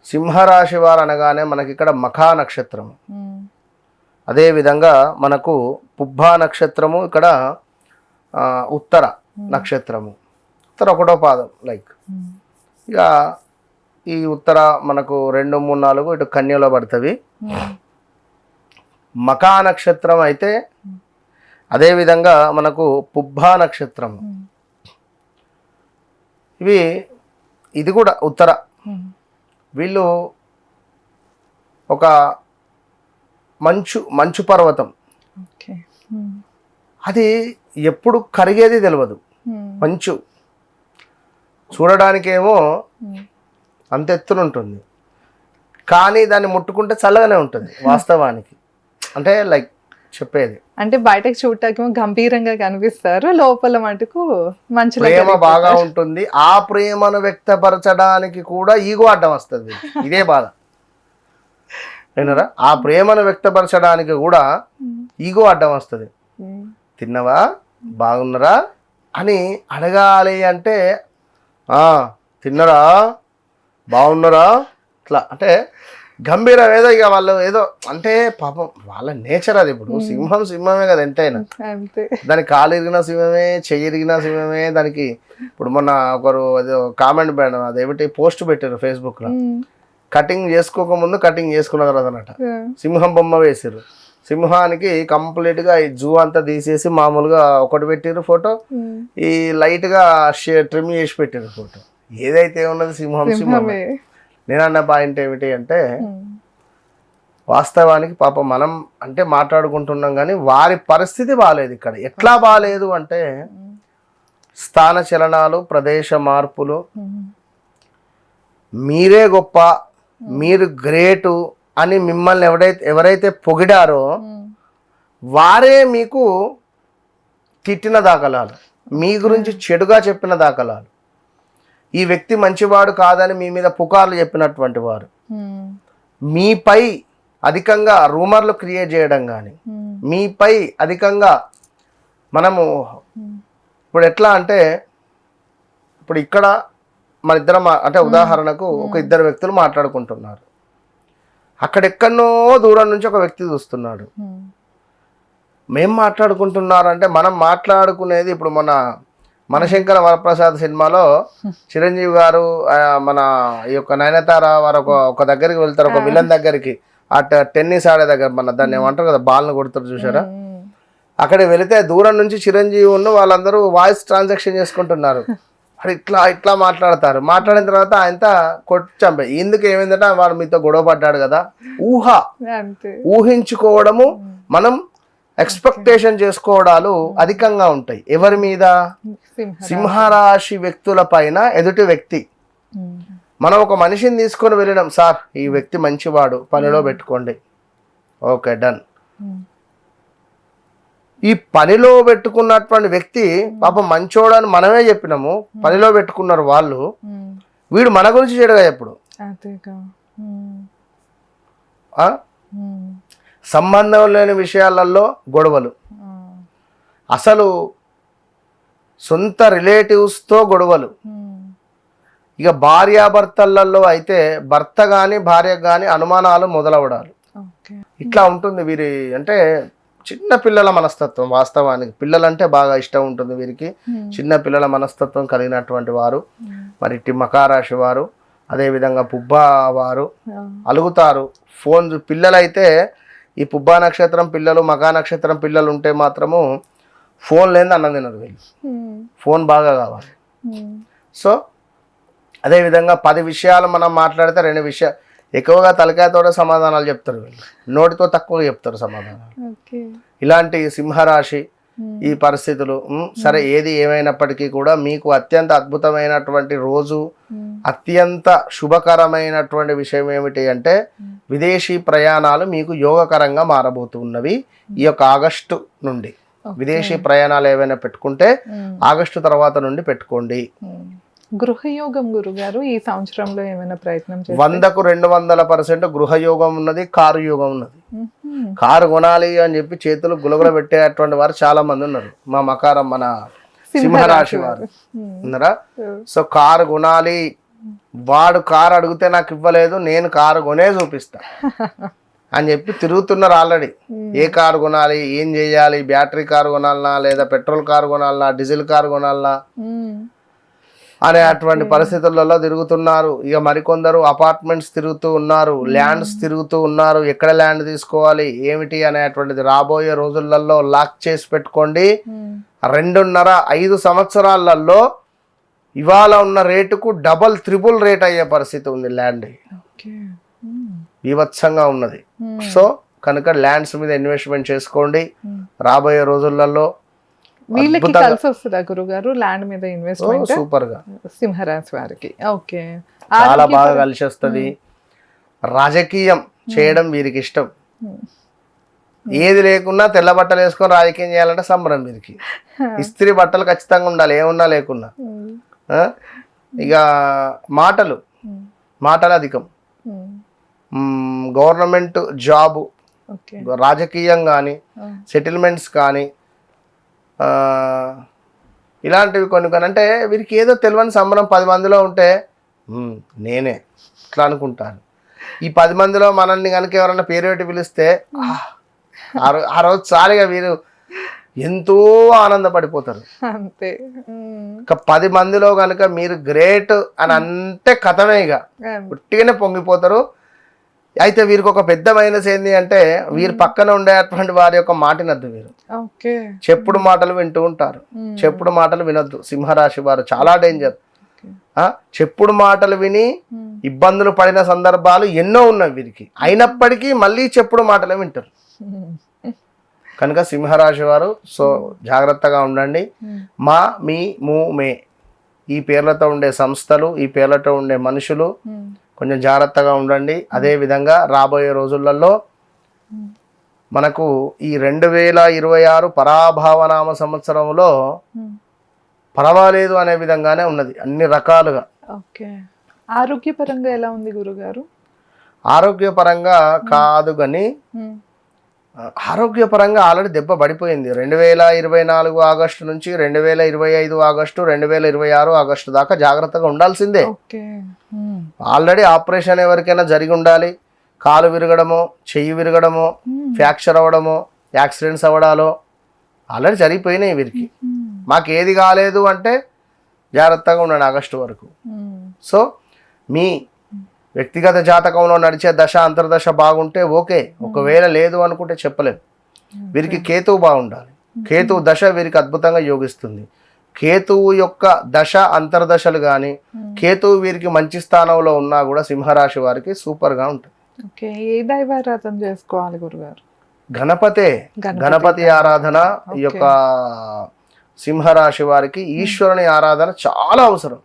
సింహరాశి వారు అనగానే మనకి ఇక్కడ మఖా నక్షత్రము, అదేవిధంగా మనకు పుబ్బా నక్షత్రము, ఇక్కడ ఉత్తర నక్షత్రము, ఉత్తర ఒకటో పాదం లైక్. ఇక ఈ ఉత్తర మనకు 2, 3, 4 ఇటు కన్యలో పడుతుంది. మఖా నక్షత్రం అయితే అదేవిధంగా మనకు పుబ్బా నక్షత్రము, ఇది కూడా ఉత్తర. వీళ్ళు ఒక మంచు పర్వతం, అది ఎప్పుడు కరిగేది తెలియదు. మంచు చూడడానికేమో అంత ఎత్తున కానీ దాన్ని ముట్టుకుంటే చల్లగానే ఉంటుంది వాస్తవానికి. అంటే లైక్ చెప్పేది అంటే బయటకు చూడటానికి గంభీరంగా కనిపిస్తారు, లోపల మటుకు మంచి ప్రేమ బాగా ఉంటుంది. ఆ ప్రేమను వ్యక్తపరచడానికి కూడా ఈగో అడ్డం వస్తుంది. ఇదే బాధ వినరా? ఆ ప్రేమను వ్యక్తపరచడానికి కూడా ఈగో అడ్డం వస్తుంది. తిన్నవా, బాగున్నరా అని అడగాలి అంటే తిన్నరా, బాగున్నరా, ఇట్లా అంటే గంభీరం ఏదో. ఇక వాళ్ళు ఏదో అంటే పాపం వాళ్ళ నేచర్ అది. ఇప్పుడు సింహమే కదా ఎంతైనా. దానికి కాలు ఇరిగిన సింహమే, చెయ్యి ఇరిగిన సింహమే. దానికి ఇప్పుడు మొన్న ఒకరు ఏదో కామెంట్ పెట్టడం, అదేమిటి పోస్ట్ పెట్టారు ఫేస్బుక్ లో, కటింగ్ చేసుకోకముందు కటింగ్ చేసుకున్న తర్వాత అన్నట సింహం బొమ్మ వేసారు. సింహానికి కంప్లీట్ గా ఈ జూ అంతా తీసేసి మామూలుగా ఒకటి పెట్టారు ఫోటో, ఈ లైట్ గా ట్రిమ్ చేసి పెట్టారు ఫోటో. ఏదైతే ఉన్నది సింహమే. నేనన్న పాయింట్ ఏమిటి అంటే వాస్తవానికి పాపం మనం అంటే మాట్లాడుకుంటున్నాం కానీ వారి పరిస్థితి బాగాలేదు. ఇక్కడ ఎట్లా బాగాలేదు అంటే స్థాన చలనాలు, ప్రదేశ మార్పులు, మీరే గొప్ప, మీరు గ్రేటు అని మిమ్మల్ని ఎవరైతే పొగిడారో వారే మీకు తిట్టిన దాఖలాలు, మీ గురించి చెడుగా చెప్పిన దాఖలాలు, ఈ వ్యక్తి మంచివాడు కాదని మీ మీద పుకార్లు చెప్పినటువంటి వారు, మీపై అధికంగా రూమర్లు క్రియేట్ చేయడం కానీ, మీపై అధికంగా మనము ఇప్పుడు ఎట్లా అంటే ఇప్పుడు ఇక్కడ మన ఇద్దరం అంటే ఉదాహరణకు ఒక ఇద్దరు వ్యక్తులు మాట్లాడుకుంటున్నారు, అక్కడెక్కడనో దూరం నుంచి ఒక వ్యక్తి చూస్తున్నాడు. మేం మాట్లాడుకుంటున్నారంటే మనం మాట్లాడుకునేది ఇప్పుడు మనశంకర వరప్రసాద్ సినిమాలో చిరంజీవి గారు మన ఈ యొక్క నయనతార వారు ఒక దగ్గరికి వెళ్తారు, ఒక విలన్ దగ్గరికి, ఆ టెన్నిస్ ఆడే దగ్గర, మన దాన్ని ఏమంటారు కదా, బాల్ను కొడుతారు చూసారా, అక్కడికి వెళితే దూరం నుంచి చిరంజీవి వాళ్ళందరూ వాయిస్ ట్రాన్సాక్షన్ చేసుకుంటున్నారు. అది ఇట్లా మాట్లాడతారు. మాట్లాడిన తర్వాత ఆయనతో చంపే ఎందుకు ఏమైందంటే వాడు మీతో గొడవ పడ్డాడు కదా. ఊహించుకోవడము, మనం ఎక్స్పెక్టేషన్ చేసుకోవడాలు అధికంగా ఉంటాయి. ఎవరి మీద? సింహరాశి వ్యక్తుల పైన. ఎదుటి వ్యక్తి, మనం ఒక మనిషిని తీసుకొని వెళ్ళడం, సార్ ఈ వ్యక్తి మంచివాడు, పనిలో పెట్టుకోండి, ఓకే డన్. ఈ పనిలో పెట్టుకున్నటువంటి వ్యక్తి పాపం మంచోడని మనమే చెప్పినాము, పనిలో పెట్టుకున్నారు వాళ్ళు, వీడు మన గురించి చెడుగా ఎప్పుడు. సంబంధం లేని విషయాలలో గొడవలు, అసలు సొంత రిలేటివ్స్తో గొడవలు. ఇక భార్యాభర్తలలో అయితే భర్త కానీ భార్యకు కానీ అనుమానాలు మొదలవడాలు. ఇట్లా ఉంటుంది వీరి అంటే చిన్న పిల్లల మనస్తత్వం. వాస్తవానికి పిల్లలంటే బాగా ఇష్టం ఉంటుంది వీరికి. చిన్న పిల్లల మనస్తత్వం కలిగినటువంటి వారు. మరి ఇట్టి మకరాశి వారు, అదేవిధంగా పుబ్బా వారు అలుగుతారు. ఫోన్ పిల్లలైతే ఈ పుబ్బా నక్షత్రం పిల్లలు, మకా నక్షత్రం పిల్లలు ఉంటే మాత్రము ఫోన్ లేని అన్నం తినరు వీళ్ళు. ఫోన్ బాగా కావాలి. సో అదేవిధంగా 10 విషయాలు మనం మాట్లాడితే 2 విషయాలు ఎక్కువగా తలకాయతోనే సమాధానాలు చెప్తారు వీళ్ళు, నోటితో తక్కువ చెప్తారు సమాధానాలు. ఇలాంటి సింహరాశి ఈ పరిస్థితులు. సరే ఏది ఏమైనప్పటికీ కూడా మీకు అత్యంత అద్భుతమైనటువంటి రోజు, అత్యంత శుభకరమైనటువంటి విషయం ఏమిటి అంటే విదేశీ ప్రయాణాలు మీకు యోగకరంగా మారబోతున్నవి. ఈ యొక్క ఆగస్టు నుండి విదేశీ ప్రయాణాలు ఏవైనా పెట్టుకుంటే ఆగస్టు తర్వాత నుండి పెట్టుకోండి. గృహయోగం గురుగారు ఈ సంవత్సరంలో ఏమైనా ప్రయత్నం చేస్తారు? 100కు 200% గృహయోగం ఉన్నది, కారు యోగం ఉన్నది. కారు కొనాలి అని చెప్పి చేతులు గులగుల పెట్టేటువంటి వారు చాలా మంది ఉన్నారు. మా మకరం మన సింహరాశి వారు ఉన్నారా. సో కారు కొనాలి వాడు కారు అడిగితే నాకు ఇవ్వలేదు, నేను కారు కొనే చూపిస్తా అని చెప్పి తిరుగుతున్నారు ఆల్రెడీ. ఏ కారు కొనాలి, ఏం చేయాలి, బ్యాటరీ కారు కొనాలనా లేదా పెట్రోల్ కారు కొనాలనా డీజిల్ కారు కొనాలనా అనే అటువంటి పరిస్థితులలో తిరుగుతున్నారు. ఇక మరికొందరు అపార్ట్మెంట్స్ తిరుగుతూ ఉన్నారు, ల్యాండ్స్ తిరుగుతూ ఉన్నారు. ఎక్కడ ల్యాండ్ తీసుకోవాలి ఏమిటి అనేటువంటిది రాబోయే రోజులలో లాక్ చేసి పెట్టుకోండి. 2.5 సంవత్సరాలలో ఇవాళ ఉన్న రేటుకు డబల్ త్రిబుల్ రేట్ అయ్యే పరిస్థితి ఉంది. ల్యాండ్ బీభత్సంగా ఉన్నది. సో కనుక ల్యాండ్స్ మీద ఇన్వెస్ట్మెంట్ చేసుకోండి. రాబోయే రోజులలో వీళ్ళకి కలిసి వస్తుందా గురుగారు ల్యాండ్ మీద ఇన్వెస్ట్మెంట్? సూపర్ గా సింహరాశి వారికి ఓకే, చాలా బాగా కలిసి వస్తుంది. రాజకీయం చేయడం వీరికి ఇష్టం. ఏది లేకున్నా తెల్ల బట్టలు వేసుకొని రాజకీయం చేయాలంటే సంబరం వీరికి. ఇస్త్రీ బట్టలు ఖచ్చితంగా ఉండాలి, ఏమున్నా లేకున్నా. ఇక మాటలు అధికం. గవర్నమెంట్ జాబు, రాజకీయం కానీ, సెటిల్మెంట్స్ కానీ, ఇలాంటివి కొన్ని అంటే వీరికి ఏదో తెలియని సంబరం. 10 మందిలో ఉంటే నేనే ఇట్లా అనుకుంటాను. ఈ 10 మందిలో మనల్ని కనుక ఎవరైనా పేరు పెట్టి పిలిస్తే ఆ రోజు చాలుగా వీరు ఎంతో ఆనందపడిపోతారు. అంతే. ఇక 10 మందిలో కనుక మీరు గ్రేట్ అని అంటే కథమే, ఇక పుట్టిగానే పొంగిపోతారు. అయితే వీరికి ఒక పెద్ద మైనస్ ఏంటి అంటే వీరి పక్కన ఉండేటువంటి వారి యొక్క మాటినద్దు. వీరు చెప్పుడు మాటలు వింటూ ఉంటారు. చెప్పుడు మాటలు వినొద్దు. సింహరాశి వారు చాలా డేంజర్. చెప్పుడు మాటలు విని ఇబ్బందులు పడిన సందర్భాలు ఎన్నో ఉన్నాయి వీరికి. అయినప్పటికీ మళ్ళీ చెప్పుడు మాటలు వింటారు. కనుక సింహరాశి వారు సో జాగ్రత్తగా ఉండండి. మా, మీ, ము, మే ఈ పేర్లతో ఉండే సంస్థలు, ఈ పేర్లతో ఉండే మనుషులు కొంచెం జాగ్రత్తగా ఉండండి. అదేవిధంగా రాబోయే రోజులలో మనకు ఈ 2026 పరాభావనామ సంవత్సరంలో పర్వాలేదు అనే విధంగానే ఉన్నది అన్ని రకాలుగా. ఆరోగ్యపరంగా ఎలా ఉంది గురుగారు? ఆరోగ్యపరంగా కాదు కానీ ఆరోగ్యపరంగా ఆల్రెడీ దెబ్బ పడిపోయింది. 2024 ఆగస్టు నుంచి 2025 ఆగస్టు 2026 ఆగస్టు దాకా జాగ్రత్తగా ఉండాల్సిందే. ఆల్రెడీ ఆపరేషన్ ఎవరికైనా జరిగి ఉండాలి. కాలు విరగడమో, చెయ్యి విరగడమో, ఫ్రాక్చర్ అవ్వడమో, యాక్సిడెంట్స్ అవ్వడాలో ఆల్రెడీ జరిగిపోయినాయి వీరికి. మాకు ఏది కాలేదు అంటే జాగ్రత్తగా ఉండండి ఆగస్టు వరకు. సో మీ వ్యక్తిగత జాతకంలో నడిచే దశ అంతర్దశ బాగుంటే ఓకే, ఒకవేళ లేదు అనుకుంటే చెప్పలేము. వీరికి కేతువు బాగుండాలి. కేతువు దశ వీరికి అద్భుతంగా యోగిస్తుంది. కేతువు యొక్క దశ అంతర్దశలు కానీ కేతువు వీరికి మంచి స్థానంలో ఉన్నా కూడా సింహరాశి వారికి సూపర్గా ఉంటుంది. ఏ దైవారాధన చేసుకోవాలి గురుగారు? గణపతి ఆరాధన ఈ యొక్క సింహరాశి వారికి ఈశ్వరుని ఆరాధన చాలా అవసరం.